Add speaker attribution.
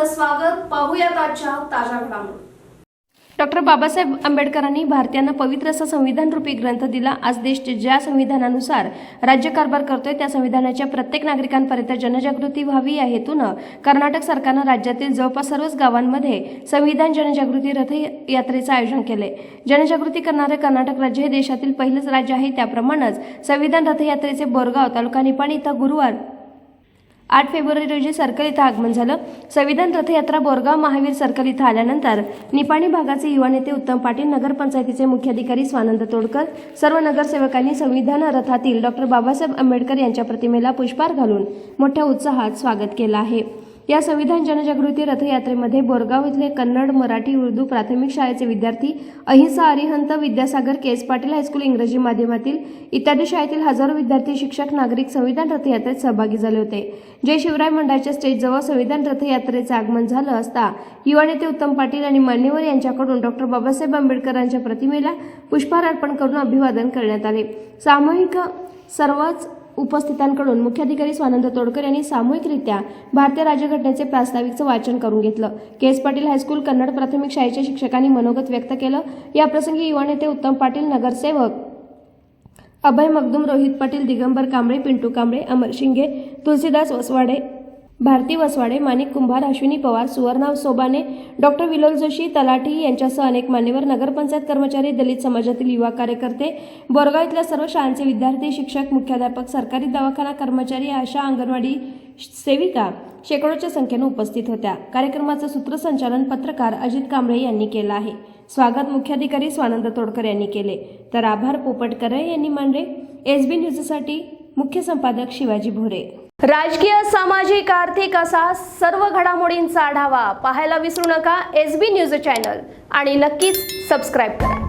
Speaker 1: स्वागत. पाहूयात आजच्या ताज्या घडामोडी.
Speaker 2: डॉक्टर बाबासाहेब आंबेडकरांनी भारतीयांना पवित्र असा संविधान रूपी ग्रंथ दिला. आज देश ज्या संविधानानुसार राज्यकारभार करतोय त्या संविधानाच्या प्रत्येक नागरिकांपर्यंत जनजागृती व्हावी या हेतूनं कर्नाटक सरकारनं राज्यातील जवळपास सर्वच गावांमध्ये संविधान जनजागृती रथयात्रेचं आयोजन केलंय. जनजागृती करणारे कर्नाटक राज्य हे देशातील पहिलेच राज्य आहे. त्याप्रमाणेच संविधान रथयात्रेचे बोरगाव तालुका निपाणी इथं गुरुवार 8 फेब्रुवारी रोजी सर्कल इथं आगमन झालं. संविधान रथयात्रा बोरगाव महावीर सर्कल इथं आल्यानंतर निपाणी भागाचे युवा नेते उत्तम पाटील, नगरपंचायतीचे मुख्याधिकारी स्वानंद तोडकर, सर्व नगरसेवकांनी संविधान रथातील डॉक्टर बाबासाहेब आंबेडकर यांच्या प्रतिमेला पुष्पहार घालून मोठ्या उत्साहात स्वागत केलं आहे. या संविधान जनजागृती रथयात्रेमध्ये बोरगाव इथले कन्नड, मराठी, उर्दू प्राथमिक शाळेचे विद्यार्थी, अहिंसा अरिहंत विद्यासागर, केएस पाटील हायस्कूल इंग्रजी माध्यमातील इत्यादी शाळेतील हजारो विद्यार्थी, शिक्षक, नागरिक संविधान रथयात्रेत सहभागी झाले होते. जय शिवराय मंडळाच्या स्टेजजवळ संविधान रथयात्रेचे आगमन झालं असता युवा नेते उत्तम पाटील आणि मान्यवर यांच्याकडून डॉक्टर बाबासाहेब आंबेडकरांच्या प्रतिमेला पुष्पहार अर्पण करून अभिवादन करण्यात आले. सामूहिक सर्वच उपस्थितांकडून मुख्याधिकारी स्वानंद तोडकर यांनी सामूहिकरित्या भारतीय राज्यघटनेचे प्रास्ताविकचं वाचन करून घेतलं. केएस पाटील हायस्कूल कन्नड प्राथमिक शाळेच्या शिक्षकांनी मनोगत व्यक्त केलं. याप्रसंगी युवा नेते उत्तम पाटील, नगरसेवक अभय मगदूम, रोहित पाटील, दिगंबर कांबळे, पिंटू कांबळे, अमर शिंगे, तुलसीदास वसवाडे, भारती वसवाडे, माणिक कुंभार, अश्विनी पवार, सुवर्णा सोबाने, डॉक्टर विलोल जोशी, तलाठी यांच्यासह अनेक मान्यवर, नगरपंचायत कर्मचारी, दलित समाजातील युवा कार्यकर्ते, बोरगाव इथल्या सर्व शाळांचे विद्यार्थी, शिक्षक, मुख्याध्यापक, सरकारी दवाखाना कर्मचारी, आशा, अंगणवाडी सेविका शेकडोच्या संख्येने उपस्थित होत्या. कार्यक्रमाचं सूत्रसंचालन पत्रकार अजित कांबळे यांनी केलं आहे. स्वागत मुख्याधिकारी स्वानंद तोडकर यांनी केले, तर आभार पोपटकर यांनी मानले. एसबी न्यूजसाठी मुख्य संपादक शिवाजी भोरे.
Speaker 1: राजकीय, सामाजिक, आर्थिक असा सर्व घडामोडींचा आढावा पाहायला विसरू नका एसबी न्यूज चॅनल आणि नक्कीच सबस्क्राईब करा.